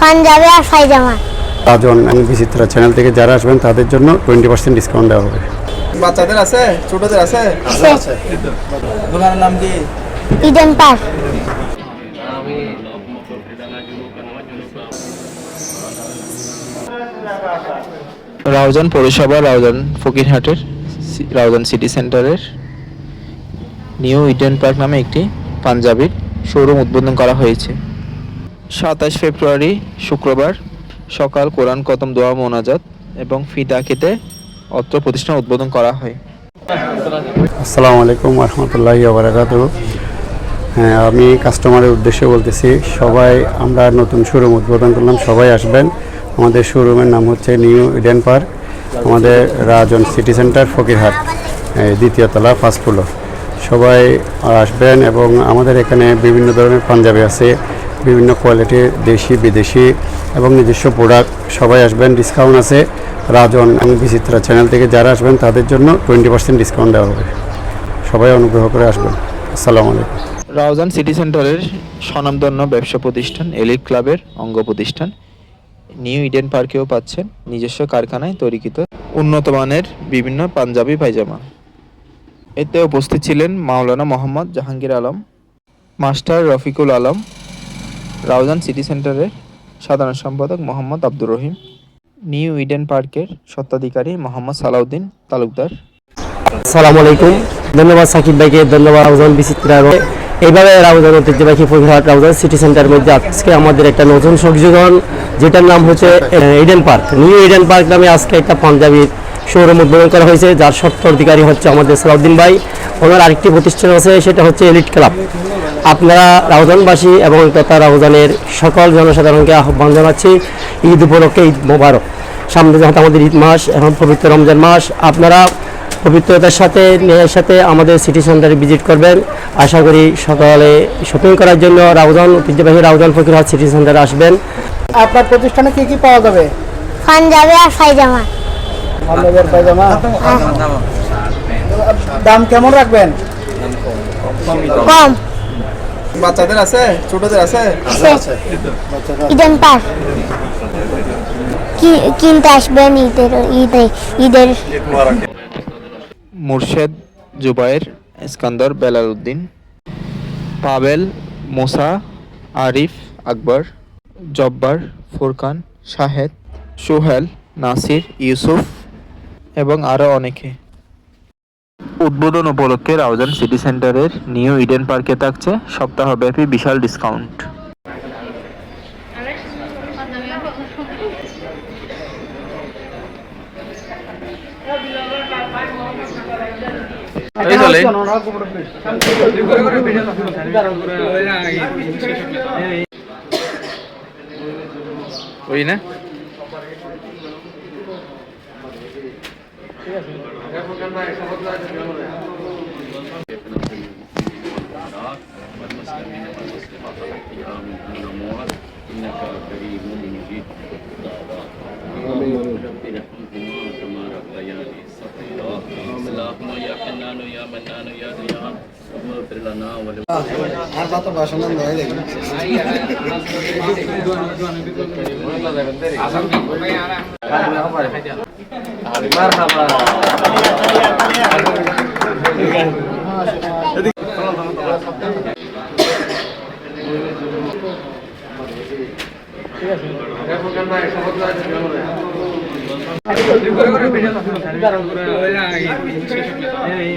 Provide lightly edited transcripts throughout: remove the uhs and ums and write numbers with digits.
পাঞ্জাবি আর পায়জামা। রাজন এবং বিচিত্রা চ্যানেল থেকে যারা আসবেন তাদের জন্য 20% ডিসকাউন্ট দেওয়া হবে। বাচ্চাদের আছে, ছোটদের আছে? আছে। দোকানের নাম কি? Eden Park. রাউজান পৌরসভা রাউজান ফকিরহাটের রাউজান সিটি সেন্টারের নিউ ইডেন পার্ক নামে একটি পাঞ্জাবির শোরুম উদ্বোধন করা হয়েছে। 27 ফেব্রুয়ারি শুক্রবার সকাল কোরআন খতম দোয়া মোনাজাত এবং ফিদা কেটে অত্র প্রতিষ্ঠান উদ্বোধন করা হয়। আসসালামু আলাইকুম রহমতুল্লাহি ওয়া বারাকাতুহু। হ্যাঁ, আমি কাস্টমারের উদ্দেশ্যে বলতেছি, সবাই আমরা নতুন শোরুম উদ্বোধন করলাম, সবাই আসবেন। আমাদের শোরুমের নাম হচ্ছে নিউ ইডেন পার্ক, আমাদের রাজন সিটি সেন্টার ফকিরহাট, দ্বিতীয় তলা, ফার্স্ট ফ্লোর। সবাই আসবেন এবং আমাদের এখানে বিভিন্ন ধরনের পাঞ্জাবি আছে, বিভিন্ন কোয়ালিটির, দেশি বিদেশি এবং নিজস্ব প্রোডাক্ট। সবাই আসবেন, ডিসকাউন্ট আছে। রাজন এবং বিচিত্রা চ্যানেল থেকে যারা আসবেন তাদের জন্য 20% ডিসকাউন্ট দেওয়া হবে। সবাই অনুগ্রহ করে আসবেন। আসসালামু আলাইকুম। রাউজান সিটি সেন্টারের স্বনামধন্য ব্যবসা প্রতিষ্ঠান এলিট ক্লাবের অঙ্গ প্রতিষ্ঠান নিউ ইডেন পার্কেও পাচ্ছেন নিজস্ব কারখানায় তৈরিকৃত উন্নত মানের বিভিন্ন পাঞ্জাবি পায়জামা। এতে উপস্থিত ছিলেন মাওলানা মোহাম্মদ জাহাঙ্গীর আলম, মাস্টার রফিকুল আলম, রাউজান সিটি সেন্টারের সাধারণ সম্পাদক মোহাম্মদ আব্দুর রহিম, নিউ ইডেন পার্কের স্বত্বাধিকারী মোহাম্মদ সালাউদ্দিন তালুকদার। আসসালামু আলাইকুম। ধন্যবাদ সাকিব ভাইকে, ধন্যবাদ রাউজান বিচিত্রা। এইভাবে রাউজান ঐতিহ্যবাহী ফকিরহাট রাউজান সিটি সেন্টারের মধ্যে আজকে আমাদের একটা নতুন সংযোজন, যেটার নাম হচ্ছে Eden park. New Eden Park নামে আজকে একটা পাঞ্জাবির শোরুম উদ্বোধন করা হয়েছে, যার স্বত্বাধিকারী হচ্ছে আমাদের সালাউদ্দিন ভাই। ওনার আরেকটি প্রতিষ্ঠান আছে, সেটা হচ্ছে এলিট ক্লাব। আপনারা রাউজানবাসী এবং তথা রাউজানের সকল জনসাধারণকে আহ্বান জানাচ্ছি, ঈদ উপলক্ষে ঈদ মোবারক। সামনে যখন আমাদের ঈদ মাস, এখন পবিত্র রমজান মাস, আপনারা পবিত্রতার সাথে ন্যায়ের সাথে আমাদের সিটি সেন্টারে ভিজিট করবেন। আশা করি সকালে শপিং করার জন্য রাউজান ঐতিহ্যবাহী রাউজান ফকিরহাট সিটি সেন্টারে আসবেন। আপনার প্রতিষ্ঠানে কি কি পাওয়া যাবে? পাঞ্জাবি আর পায়জামা। পাঞ্জাবি আর পায়জামা। দাম কেমন রাখবেন? কম। বাচ্চাদের আছে, ছোটদের আছে? আছে। Eden park. কিনতে আসবেন ঈদের। মুর্শেদ, জুবায়ের, ইস্কান্দর, বেলাল উদ্দিন, পাবেল, মোসা, আরিফ, আকবর, জব্বার, ফুরকান, শাহেদ, সোহেল, নাসির, ইউসুফ এবং আরও অনেকে। উদ্বোধন উপলক্ষে রাউজান সিটি সেন্টারের নিউ ইডেন পার্কে থাকছে সপ্তাহব্যাপী বিশাল ডিসকাউন্ট। ওই না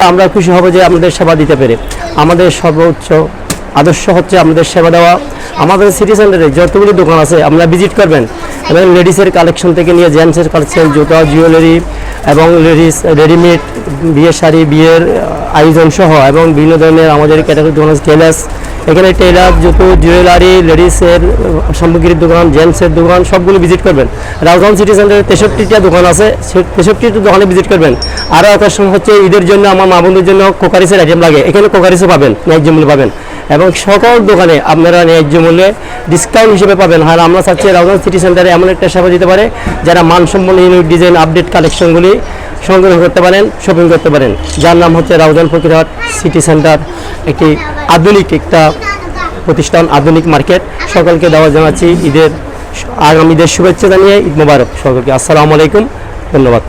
আমরা খুশি হব যে আমাদের সেবা দিতে পেরে। আমাদের সর্বোচ্চ আদর্শ হচ্ছে আমাদের সেবা দেওয়া। আমাদের সিটি সেন্টারে যতগুলি দোকান আছে আমরা ভিজিট করবেন এবং লেডিসের কালেকশন থেকে নিয়ে জেন্টসের কালেকশন, জুতা, জুয়েলারি এবং লেডিস রেডিমেড, বিয়ের শাড়ি, বিয়ের আয়োজন সহ এবং বিভিন্ন ধরনের আমাদের ক্যাটাগরি দোকান আছে। টেলার্স, এখানে টেলার, জুতো, জুয়েলারি, লেডিসের সামগ্রীর দোকান, জেন্টসের দোকান সবগুলো ভিজিট করবেন। রাউজান সিটি সেন্টারে 63টা দোকান আছে, 63টা দোকানে ভিজিট করবেন। আরও আকর্ষণ হচ্ছে ঈদের জন্য আমার মা বোনদের জন্য কোকারিসের আইটেম লাগে, এখানে কোকারিসও পাবেন, ন্যায্য মূল্যে পাবেন এবং সকল দোকানে আপনারা ন্যায্য মূল্যে ডিসকাউন্ট হিসেবে পাবেন। আর আমরা চাচ্ছি রাউজান সিটি সেন্টারে এমন একটা সেবা দিতে পারে যারা মানসম্পন্ন ইউনিক ডিজাইন আপডেট কালেকশনগুলি সংগ্রহ করতে পারেন, শপিং করতে পারেন, যার নাম হচ্ছে রাউজান ফকিরহাট সিটি সেন্টার। একটি আধুনিক একটা প্রতিষ্ঠান, আধুনিক মার্কেট। সকলকে দাওয়াত জানাচ্ছি ঈদের আগামীদের শুভেচ্ছা জানিয়ে ঈদ মোবারক সকলকে। আসসালামু আলাইকুম, ধন্যবাদ।